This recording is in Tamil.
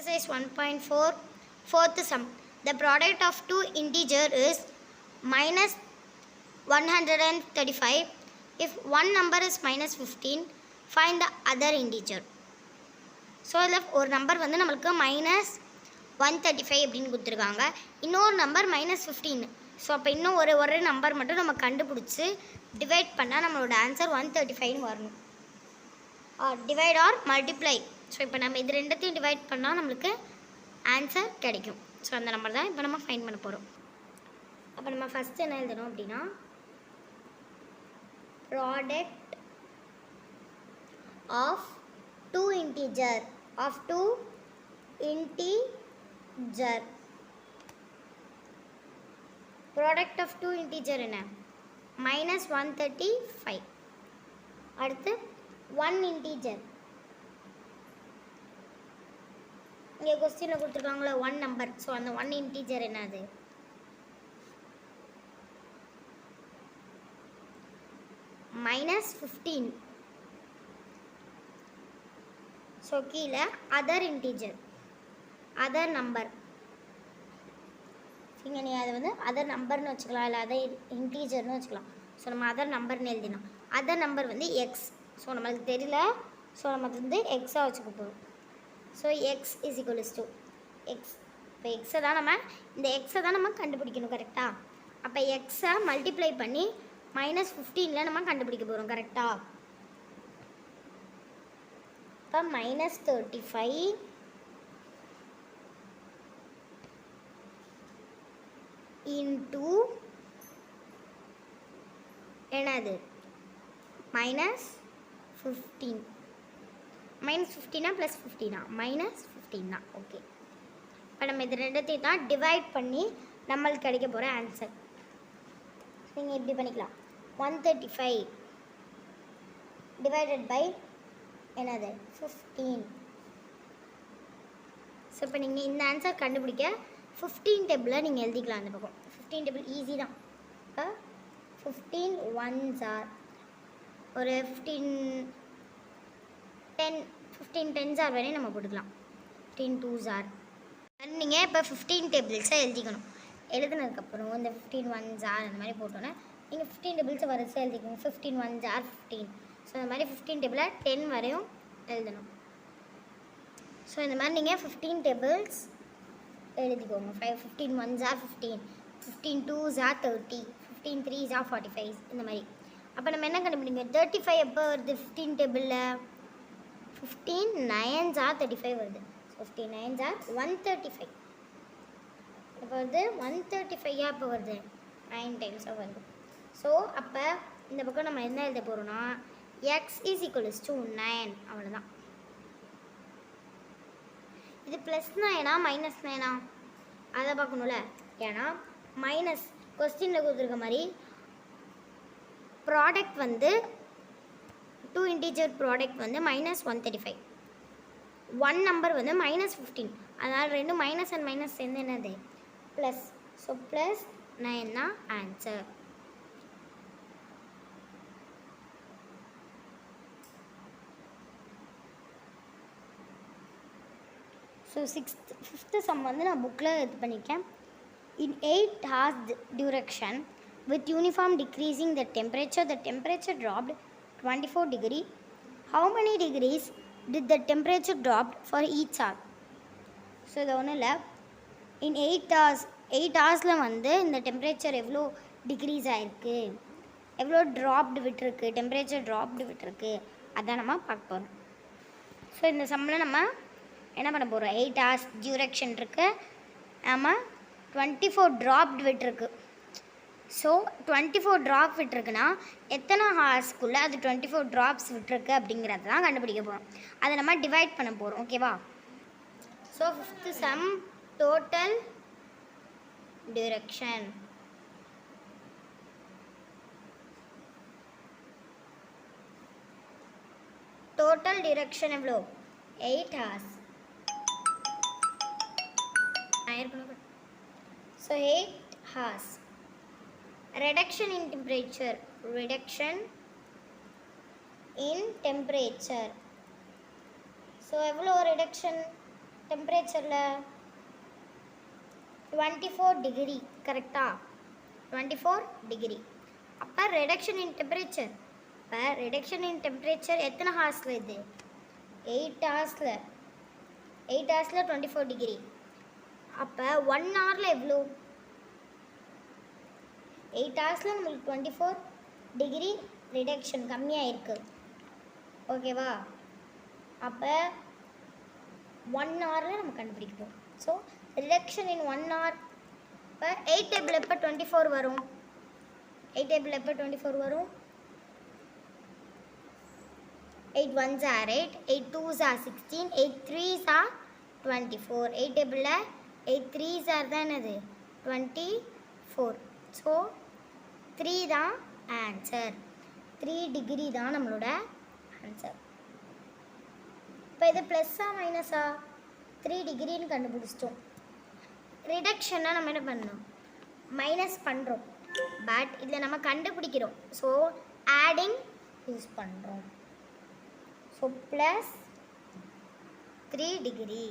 Exercise 1.4 fourth sum. The product of two integers is minus 135. If one number is minus 15, find the other integer. So இதில் ஒரு நம்பர் வந்து நம்மளுக்கு மைனஸ் 135 அப்படின்னு கொடுத்துருக்காங்க. இன்னொரு நம்பர் மைனஸ் 15. ஸோ அப்போ இன்னும் ஒரு நம்பர் மட்டும் நம்ம கண்டுபிடிச்சி டிவைட் பண்ணால் நம்மளோட ஆன்சர் 135 வரணும். Divide R multiply. ஸோ இப்போ நம்ம இது ரெண்டத்தையும் டிவைட் பண்ணால் நம்மளுக்கு ஆன்சர் கிடைக்கும். ஸோ அந்த நம்பர் தான் இப்போ நம்ம ஃபைண்ட் பண்ண போகிறோம். அப்போ நம்ம ஃபஸ்ட்டு என்ன எழுதணும் அப்படின்னா product of two integer product of two integer என்ன மைனஸ் 135. அடுத்து ஒன் இன்டிஜர், இங்கே கொஸ்டினில் கொடுத்துருக்காங்களா ஒன் நம்பர். ஸோ அந்த ஒன் இன்டிஜர் என்னது மைனஸ் 15. ஸோ கீழே அதர் இன்டிஜர், அதர் நம்பர். சரிங்க, நீ அதை வந்து அதர் நம்பர்னு வச்சுக்கலாம், இல்லை அதர் இன்டீஜர்னு வச்சுக்கலாம். ஸோ நம்ம அதர் நம்பர்னு எழுதினோம். அதர் நம்பர் வந்து எக்ஸ். ஸோ நம்மளுக்கு தெரியல, ஸோ நம்ம வந்து எக்ஸாக வச்சுக்க போகிறோம். So X is equals to X. இப்போ எக்ஸை தான் நம்ம இந்த எக்ஸை தான் நம்ம கண்டுபிடிக்கணும், கரெக்டாக? அப்போ எக்ஸை மல்டிப்ளை பண்ணி மைனஸ் 15 நம்ம கண்டுபிடிக்க போகிறோம், கரெக்டாக? இப்போ மைனஸ் 35 இன்டூ என்னது மைனஸ் 15. மைனஸ் 15 ப்ளஸ் 15 மைனஸ் 15 தான். ஓகே, இப்போ நம்ம இது ரெண்டத்தையும் தான் டிவைட் பண்ணி நம்மளுக்கு கிடைக்க போகிற ஆன்சர். நீங்கள் எப்படி பண்ணிக்கலாம், 135 டிவைடட் பை என்னது 15. ஸோ இப்போ நீங்கள் இந்த ஆன்சர் கண்டுபிடிக்க 15 டேபிளில் நீங்கள் எழுதிக்கலாம். அந்த பக்கம் 15 டேபிள் ஈஸி தான். இப்போ 15 1s ஆர் ஒரு 15 10s ஆர் வரையும் நம்ம போட்டுக்கலாம். 15 2s ஆர். நீங்கள் இப்போ 15 டேபிள்ஸை எழுதிக்கணும். எழுதுனதுக்கப்புறம் இந்த 15 1s ஆர் அந்த மாதிரி போட்டோன்னே நீங்கள் 15 டேபிள்ஸை வரிசை எழுதிக்கணும். 15 1s ஆர் 15. ஸோ இந்த மாதிரி 15 டேபிளில் 10 வரையும் எழுதணும். ஸோ இந்த மாதிரி நீங்கள் 15 டேபிள்ஸ் எழுதிக்கோங்க. 15 1s R 15, 15 2s R 30, 15 3s R 45 இந்த மாதிரி. அப்போ நம்ம என்ன கண்டுபிடிக்கணும், 35 எப்போ வருது 15 டேபிளில் 15 9s ஆர் 35 வருது. 15 9s ஆர் 135. இப்போ வருது 135 இப்போ வருது 9 டைம்ஸாக வருது. ஸோ அப்போ இந்த பக்கம் நம்ம என்ன எழுத போகிறோம்னா எக்ஸ் இஸ் ஈக்குவல்ஸ் டு 9. அவ்வளோதான். இது ப்ளஸ் 9 மைனஸ் 9 அதை பார்க்கணும்ல. ஏன்னா மைனஸ் கொஸ்டினில் கொடுத்துருக்க மாதிரி ப்ராடக்ட் வந்து டூ இன்டீஜர் ப்ராடக்ட் வந்து மைனஸ் 135, ஒன் நம்பர் வந்து மைனஸ் 15. அதனால் ரெண்டும் மைனஸ் அண்ட் மைனஸ் சேர்ந்து என்னது ப்ளஸ். ஸோ ப்ளஸ் 9 தான் ஆன்சர். ஸோ ஃபிஃப்த்து சம் வந்து நான் புக்கில் இது பண்ணியிருக்கேன். இன் 8 hours duration with uniform decreasing the temperature dropped 24 degree. How many degrees did the temperature dropped for each hour? So இது ஒன்றும் இல்லை. இன் 8 ஹவர்ஸில் வந்து இந்த டெம்பரேச்சர் எவ்வளோ டிக்ரீஸ் ஆகிருக்கு, எவ்வளோ ட்ராப்டு விட்டுருக்கு, டெம்பரேச்சர் ட்ராப்டு விட்டுருக்கு, அதான் நம்ம பார்க்க போகிறோம். ஸோ இந்த சம்மில் நம்ம என்ன பண்ண போகிறோம், 8 hours டியூரேஷன் இருக்குது, நம்ம 24 ட்ராப்டு விட்டுருக்கு. ஸோ 24 ட்ராப் விட்டுருக்குன்னா எத்தனை ஹார்ஸ்க்குள்ளே அது 24 ட்ராப்ஸ் விட்டுருக்கு அப்படிங்கிறத தான் கண்டுபிடிக்க போகிறோம். அதை நம்ம டிவைட் பண்ண போகிறோம், ஓகேவா? So fifth some total duration. Total duration எவ்வளோ 8 hours. So 8 hours. Reduction in temperature. So எவ்வளோ ரிடக்ஷன் டெம்பரேச்சரில் 24 டிகிரி கரெக்டாக 24 டிகிரி. அப்போ ரிடக்ஷன் இன் டெம்பரேச்சர், இப்போ ரிடக்ஷன் இன் டெம்பரேச்சர் எத்தனை ஹார்ஸில் இது 8 ஹார்ஸில் 24 டிகிரி. அப்போ 1 ஹவரில் எவ்வளோ 8 ஹார்ஸில் நம்மளுக்கு 24 டிகிரி ரிடக்ஷன் கம்மியாக இருக்குது. ஓகேவா? அப்போ 1 ஹவரில் நம்ம கண்டுபிடிப்போம். ஸோ ரிடக்ஷன் இன் 1 ஹவர். இப்போ 8 டேபிள் எப்போ 24 வரும் 8 டேபிள் எப்போ 24 வரும் 8 1s are 8, 8 2s are 16, 8 3s are 24. 8 டேபிளில் 8 3s are தான் என்னது 24. ஸோ 3 தான் ஆன்சர். 3 டிகிரி தான் நம்மளோட ஆன்சர். இப்போ இது ப்ளஸ்ஸா மைனஸா 3 டிகிரின்னு கண்டுபிடிச்சிட்டோம். ரிடக்ஷன்னா நம்ம என்ன பண்ணணும் மைனஸ் பண்ணுறோம், பட் இதில் நம்ம கண்டுபிடிக்கிறோம். ஸோ ஆடிங் யூஸ் பண்ணுறோம். So plus 3 degree